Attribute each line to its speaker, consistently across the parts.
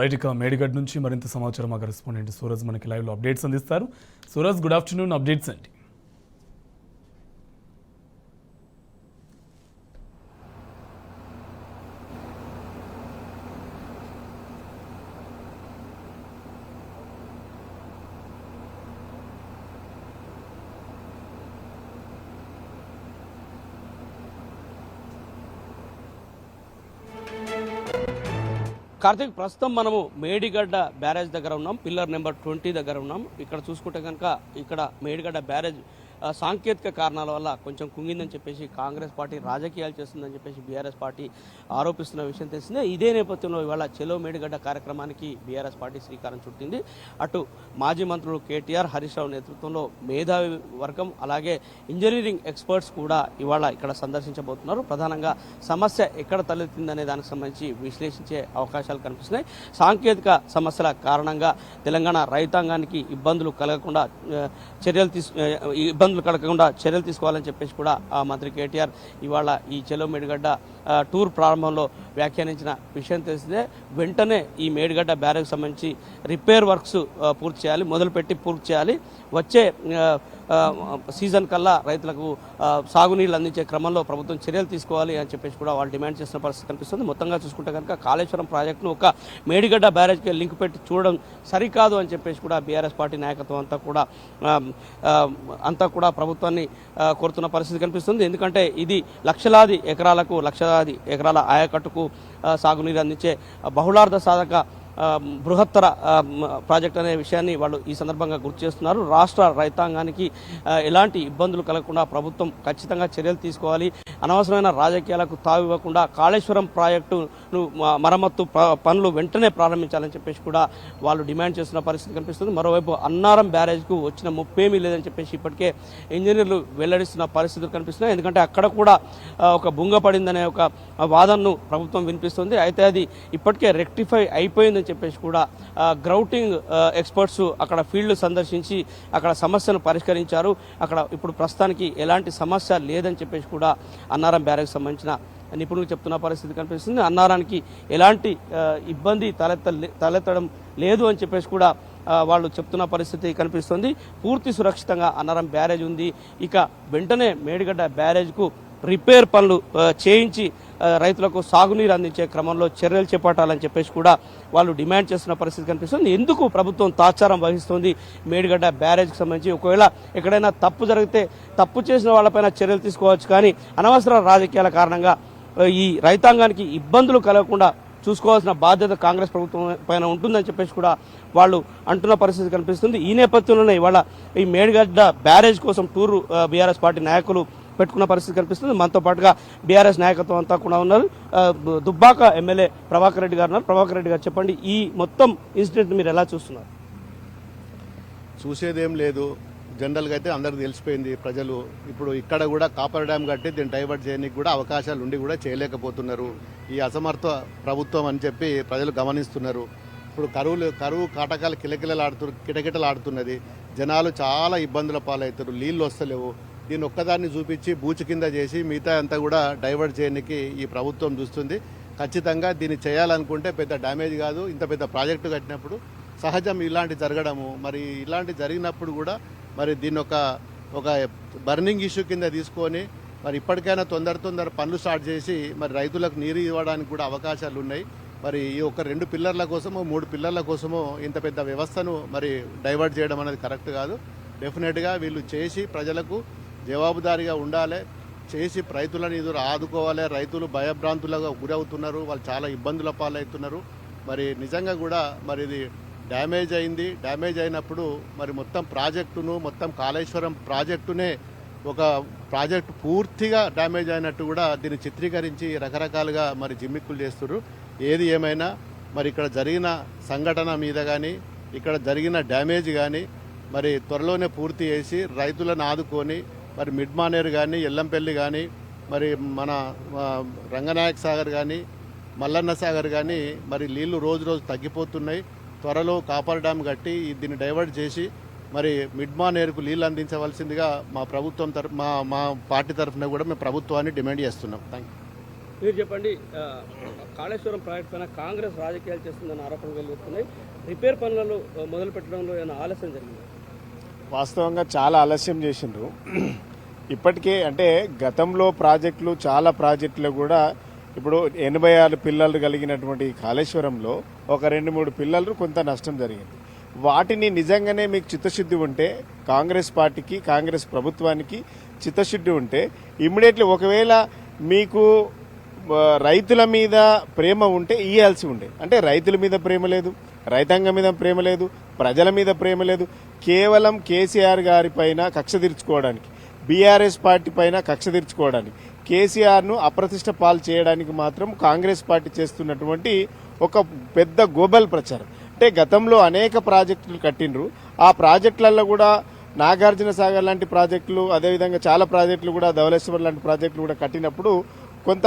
Speaker 1: Right, ఇక మేడిగడ్ నుంచి మరింత సమాచారం మా కరెస్పాండెంట్ సూరజ్ మనకి లైవ్లో అప్డేట్స్ అందిస్తారు. సూరజ్, గుడ్ ఆఫ్టర్నూన్, అప్డేట్స్ ఏంటి?
Speaker 2: కార్తీక్, ప్రస్తుతం మనము మేడిగడ్డ బ్యారేజ్ దగ్గర ఉన్నాం. పిల్లర్ నెంబర్ 20 దగ్గర ఉన్నాం. ఇక్కడ చూసుకుంటే కనుక ఇక్కడ మేడిగడ్డ బ్యారేజ్ సాంకేతిక కారణాల వల్ల కొంచెం కుంగిందని చెప్పేసి కాంగ్రెస్ పార్టీ రాజకీయాలు చేస్తుందని చెప్పేసి బీఆర్ఎస్ పార్టీ ఆరోపిస్తున్న విషయం తెలిసిందే. ఇదే నేపథ్యంలో ఇవాళ చెలో మేడిగడ్డ కార్యక్రమానికి బీఆర్ఎస్ పార్టీ శ్రీకారం చుట్టింది. అటు మాజీ మంత్రులు కేటీఆర్, హరీష్ రావు నేతృత్వంలో మేధావి వర్గం అలాగే ఇంజనీరింగ్ ఎక్స్పర్ట్స్ కూడా ఇవాళ ఇక్కడ సందర్శించబోతున్నారు. ప్రధానంగా సమస్య ఎక్కడ తలెత్తిందనే దానికి సంబంధించి విశ్లేషించే అవకాశాలు కనిపిస్తున్నాయి. సాంకేతిక సమస్యల కారణంగా తెలంగాణ రైతాంగానికి ఇబ్బందులు కలగకుండా చర్యలు తీసుకోవాలని చెప్పేసి కూడా మంత్రి కేటీఆర్ ఇవాళ ఈ చెలో మేడిగడ్డ టూర్ ప్రారంభంలో వ్యాఖ్యానించిన విషయం తెలిసిందే. వెంటనే ఈ మేడిగడ్డ బ్యారేజ్ సంబంధించి రిపేర్ వర్క్స్ పూర్తి చేయాలి, మొదలుపెట్టి పూర్తి చేయాలి. వచ్చే సీజన్ కల్లా రైతులకు సాగునీళ్ళు అందించే క్రమంలో ప్రభుత్వం చర్యలు తీసుకోవాలి అని చెప్పేసి కూడా వాళ్ళు డిమాండ్ చేసిన పరిస్థితి కనిపిస్తుంది. మొత్తంగా చూసుకుంటే కనుక కాళేశ్వరం ప్రాజెక్టును ఒక మేడిగడ్డ బ్యారేజ్కి లింక్ పెట్టి చూడడం సరికాదు అని చెప్పేసి కూడా బీఆర్ఎస్ పార్టీ నాయకత్వం అంతా కూడా ప్రభుత్వాన్ని కోరుతున్న పరిస్థితి కనిపిస్తుంది. ఎందుకంటే ఇది లక్షలాది ఎకరాల ఆయకట్టుకు సాగునీరు అందించే బహుళార్థ సాధక బృహత్తర ప్రాజెక్ట్ అనే విషయాన్ని వాళ్ళు ఈ సందర్భంగా గుర్తు చేస్తున్నారు. రాష్ట్ర రైతాంగానికి ఎలాంటి ఇబ్బందులు కలగకుండా ప్రభుత్వం ఖచ్చితంగా చర్యలు తీసుకోవాలి. అనవసరమైన రాజకీయాలకు తావివ్వకుండా కాళేశ్వరం ప్రాజెక్టును మరమ్మత్తు పనులు వెంటనే ప్రారంభించాలని చెప్పేసి కూడా వాళ్ళు డిమాండ్ చేస్తున్న పరిస్థితి కనిపిస్తుంది. మరోవైపు అన్నారం బ్యారేజ్కు వచ్చిన ముప్పేమీ లేదని చెప్పేసి ఇప్పటికే ఇంజనీర్లు వెల్లడిస్తున్న పరిస్థితులు కనిపిస్తున్నాయి. ఎందుకంటే అక్కడ కూడా ఒక బుంగ పడిందనే ఒక వాదనను ప్రభుత్వం వినిపిస్తుంది. అయితే అది ఇప్పటికే రెక్టిఫై అయిపోయిందని చెప్పేసి కూడా గ్రౌటింగ్ ఎక్స్పర్ట్స్ అక్కడ ఫీల్డ్ సందర్శించి అక్కడ సమస్యను పరిష్కరించారు. అక్కడ ఇప్పుడు ప్రస్తుతానికి ఎలాంటి సమస్య లేదని చెప్పేసి కూడా అన్నారం బ్యారేజ్ సంబంధించిన నిపుణులు చెప్తున్న పరిస్థితి కనిపిస్తుంది. అన్నారానికి ఎలాంటి ఇబ్బంది తలెత్తడం లేదు అని చెప్పేసి కూడా వాళ్ళు చెప్తున్న పరిస్థితి కనిపిస్తుంది. పూర్తి సురక్షితంగా అన్నారం బ్యారేజ్ ఉంది. ఇక వెంటనే మేడిగడ్డ బ్యారేజ్కు రిపేర్ పనులు చేయించి రైతులకు సాగునీరు అందించే క్రమంలో చర్యలు చేపట్టాలని చెప్పేసి కూడా వాళ్ళు డిమాండ్ చేస్తున్న పరిస్థితి కనిపిస్తుంది. ఎందుకు ప్రభుత్వం తాత్సారం వహిస్తుంది మేడిగడ్డ బ్యారేజ్కి సంబంధించి? ఒకవేళ ఎక్కడైనా తప్పు జరిగితే తప్పు చేసిన వాళ్ళపైన చర్యలు తీసుకోవచ్చు, కానీ అనవసర రాజకీయాల కారణంగా ఈ రైతాంగానికి ఇబ్బందులు కలగకుండా చూసుకోవాల్సిన బాధ్యత కాంగ్రెస్ ప్రభుత్వం పైన ఉంటుందని చెప్పేసి కూడా వాళ్ళు అంటున్న పరిస్థితి కనిపిస్తుంది. ఈ నేపథ్యంలోనే ఇవాళ ఈ మేడిగడ్డ బ్యారేజ్ కోసం టూరు బీఆర్ఎస్ పార్టీ నాయకులు పెట్టుకున్న పరిస్థితి కనిపిస్తుంది. మనతో పాటుగా బీఆర్ఎస్ నాయకత్వం అంతా కూడా ఉన్నారు. దుబ్బాక ఎమ్మెల్యే ప్రభాకర్ రెడ్డి గారు ఉన్నారు. ప్రభాకర్ రెడ్డి గారు, చెప్పండి, ఈ మొత్తం ఇన్సిడెంట్ మీరు ఎలా చూస్తున్నారు?
Speaker 3: చూసేదేం లేదు, జనరల్గా అయితే అందరికి తెలిసిపోయింది. ప్రజలు ఇప్పుడు ఇక్కడ కూడా కాపర్ డ్యామ్ కట్టి దీన్ని డైవర్ట్ చేయడానికి కూడా అవకాశాలు ఉండి కూడా చేయలేకపోతున్నారు. ఈ అసమర్థ ప్రభుత్వం అని చెప్పి ప్రజలు గమనిస్తున్నారు. ఇప్పుడు కరువు కాటకాలు కిటకిటలాడుతున్నది. జనాలు చాలా ఇబ్బందుల పాలవుతారు, నీళ్ళు వస్తలేవు. దీన్ని ఒక్కదాన్ని చూపించి బూచు కింద చేసి మిగతా అంతా కూడా డైవర్ట్ చేయడానికి ఈ ప్రభుత్వం చూస్తుంది. ఖచ్చితంగా దీన్ని చేయాలనుకుంటే పెద్ద డ్యామేజ్ కాదు. ఇంత పెద్ద ప్రాజెక్టు కట్టినప్పుడు సహజం ఇలాంటి జరగడము. మరి ఇలాంటి జరిగినప్పుడు కూడా మరి దీన్ని ఒక బర్నింగ్ ఇష్యూ కింద తీసుకొని మరి ఇప్పటికైనా తొందర పనులు స్టార్ట్ చేసి మరి రైతులకు నీరు ఇవ్వడానికి కూడా అవకాశాలు ఉన్నాయి. మరి ఈ ఒక 2 పిల్లర్ల కోసమో 3 పిల్లర్ల కోసమో ఇంత పెద్ద వ్యవస్థను మరి డైవర్ట్ చేయడం అనేది కరెక్ట్ కాదు. డెఫినెట్గా వీళ్ళు చేసి ప్రజలకు జవాబుదారీగా ఉండాలి, చేసి రైతులను ఎదురు ఆదుకోవాలి. రైతులు భయభ్రాంతులుగా గురవుతున్నారు, వాళ్ళు చాలా ఇబ్బందుల పాలవుతున్నారు. మరి నిజంగా కూడా మరి ఇది డ్యామేజ్ అయింది. డ్యామేజ్ అయినప్పుడు మరి మొత్తం కాళేశ్వరం ప్రాజెక్టునే ఒక ప్రాజెక్టు పూర్తిగా డ్యామేజ్ అయినట్టు కూడా దీన్ని చిత్రీకరించి రకరకాలుగా మరి జిమ్మిక్కులు చేస్తున్నారు. ఏది ఏమైనా మరి ఇక్కడ జరిగిన సంఘటన మీద కానీ ఇక్కడ జరిగిన డ్యామేజ్ కానీ మరి త్వరలోనే పూర్తి చేసి రైతులను ఆదుకొని మరి మిడ్ మానేరు కానీ ఎల్లంపల్లి కానీ మరి మన రంగనాయక్ సాగర్ కానీ మల్లన్న సాగర్ కానీ మరి నీళ్లు రోజు తగ్గిపోతున్నాయి. త్వరలో కాపర్ డ్యామ్ కట్టి దీన్ని డైవర్ట్ చేసి మరి మిడ్ మానేరుకు నీళ్ళు అందించవలసిందిగా మా ప్రభుత్వం మా పార్టీ తరఫున కూడా మేము ప్రభుత్వాన్ని డిమాండ్ చేస్తున్నాం. Thank you.
Speaker 2: మీరు చెప్పండి, కాళేశ్వరం ప్రాజెక్ట్ పైన కాంగ్రెస్ రాజకీయాలు చేస్తుందన్న ఆరోపణలు వెలువడుతున్నాయి. రిపేర్ పనులను మొదలు పెట్టడంలో ఏమైనా ఆలస్యం జరిగింది?
Speaker 4: వాస్తవంగా చాలా ఆలస్యం చేసిండ్రు. ఇప్పటికే అంటే గతంలో ప్రాజెక్టులు చాలా ప్రాజెక్టులు కూడా ఇప్పుడు 86 పిల్లలు కలిగినటువంటి కాళేశ్వరంలో ఒక 2-3 పిల్లలు కొంత నష్టం జరిగింది. వాటిని నిజంగానే మీకు చిత్తశుద్ధి ఉంటే కాంగ్రెస్ పార్టీకి కాంగ్రెస్ ప్రభుత్వానికి చిత్తశుద్ధి ఉంటే ఇమ్మీడియట్లీ ఒకవేళ మీకు రైతుల మీద ప్రేమ ఉంటే ఇయ్యాల్సి ఉండే. అంటే రైతుల మీద ప్రేమ లేదు, రైతాంగం మీద ప్రేమ లేదు, ప్రజల మీద ప్రేమ లేదు. కేవలం కేసీఆర్ గారి పైన కక్ష తీర్చుకోవడానికి, బీఆర్ఎస్ పార్టీ పైన కక్ష తీర్చుకోవడానికి, కేసీఆర్ను అప్రతిష్ట పాలు చేయడానికి మాత్రం కాంగ్రెస్ పార్టీ చేస్తున్నటువంటి ఒక పెద్ద గోబల్ ప్రచారం. అంటే గతంలో అనేక ప్రాజెక్టులు కట్టిండ్రు. ఆ ప్రాజెక్టులలో కూడా నాగార్జున సాగర్ లాంటి ప్రాజెక్టులు, అదేవిధంగా చాలా ప్రాజెక్టులు కూడా ధవళేశ్వర్ లాంటి ప్రాజెక్టులు కూడా కట్టినప్పుడు కొంత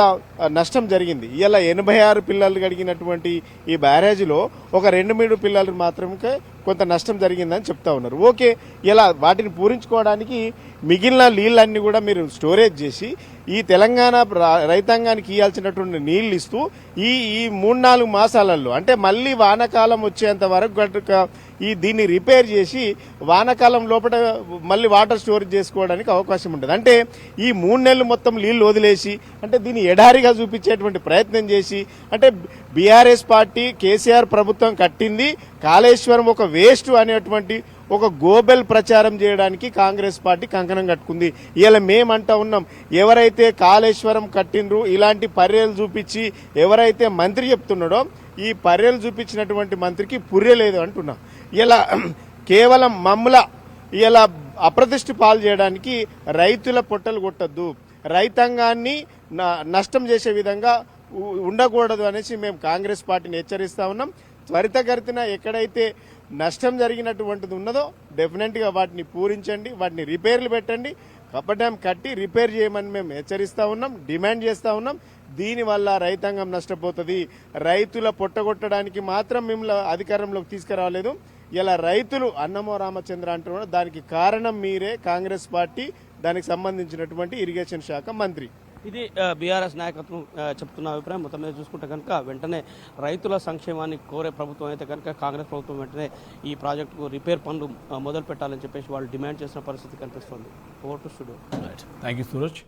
Speaker 4: నష్టం జరిగింది. ఇలా 86 పిల్లలు కలిగినటువంటి ఈ బ్యారేజ్లో ఒక 2-3 పిల్లలు మాత్రమే కొంత నష్టం జరిగిందని చెప్తా ఉన్నారు. ఓకే, ఇలా వాటిని పూరించుకోవడానికి మిగిలిన నీళ్ళన్నీ కూడా మీరు స్టోరేజ్ చేసి ఈ తెలంగాణ రైతాంగానికి ఇవ్వాల్సినటువంటి నీళ్లు ఇస్తూ ఈ 3-4 మాసాలలో అంటే మళ్ళీ వానాకాలం వచ్చేంత వరకు దీన్ని రిపేర్ చేసి వానాకాలం లోపల మళ్ళీ వాటర్ స్టోరేజ్ చేసుకోవడానికి అవకాశం ఉంటుంది. అంటే ఈ 3 నెలలు మొత్తం నీళ్లు వదిలేసి అంటే దీన్ని ఎడారిగా చూపించేటువంటి ప్రయత్నం చేసి అంటే బీఆర్ఎస్ పార్టీ కేసీఆర్ ప్రభుత్వం కట్టింది కాళేశ్వరం ఒక వేస్ట్ అనేటువంటి ఒక గోబెల్ ప్రచారం చేయడానికి కాంగ్రెస్ పార్టీ కంకణం కట్టుకుంది. ఇలా మేమంటా ఉన్నాం, ఎవరైతే కాళేశ్వరం కట్టిండ్రు ఇలాంటి పర్యలు చూపించి ఎవరైతే మంత్రి చెప్తున్నాడో ఈ పర్యలు చూపించినటువంటి మంత్రికి పుర్రె లేదు అంటున్నాం. ఇలా కేవలం మమ్మల ఇలా అప్రతిష్ఠ పాలు చేయడానికి రైతుల పొట్టలు కొట్టద్దు, రైతాంగాన్ని నష్టం చేసే విధంగా ఉండకూడదు అనేసి మేము కాంగ్రెస్ పార్టీని హెచ్చరిస్తా ఉన్నాం. త్వరితగతిన ఎక్కడైతే నష్టం జరిగినటువంటిది ఉన్నదో డెఫినెట్గా వాటిని పూరించండి, వాటిని రిపేర్లు పెట్టండి, కప్ప డ్యామ్ కట్టి రిపేర్ చేయమని మేము హెచ్చరిస్తా ఉన్నాం, డిమాండ్ చేస్తా ఉన్నాం. దీనివల్ల రైతాంగం నష్టపోతుంది. రైతుల పొట్టగొట్టడానికి మాత్రం మిమ్మల్ని అధికారంలోకి తీసుకురావలేదు. ఇలా రైతులు అన్నమో రామచంద్ర అంటున్నారు, దానికి కారణం మీరే, కాంగ్రెస్ పార్టీ, దానికి సంబంధించినటువంటి ఇరిగేషన్ శాఖ మంత్రి.
Speaker 2: ఇది బీఆర్ఎస్ నాయకత్వం చెప్తున్న అభిప్రాయం. మొత్తం మీద చూసుకుంటే కనుక వెంటనే రైతుల సంక్షేమాన్ని కోరే ప్రభుత్వం అయితే కనుక కాంగ్రెస్ ప్రభుత్వం వెంటనే ఈ ప్రాజెక్టుకు రిపేర్ పనులు మొదలు పెట్టాలని చెప్పేసి వాళ్ళు డిమాండ్ చేసిన పరిస్థితి కనిపిస్తుంది. Over to studio.
Speaker 1: Thank you Suraj.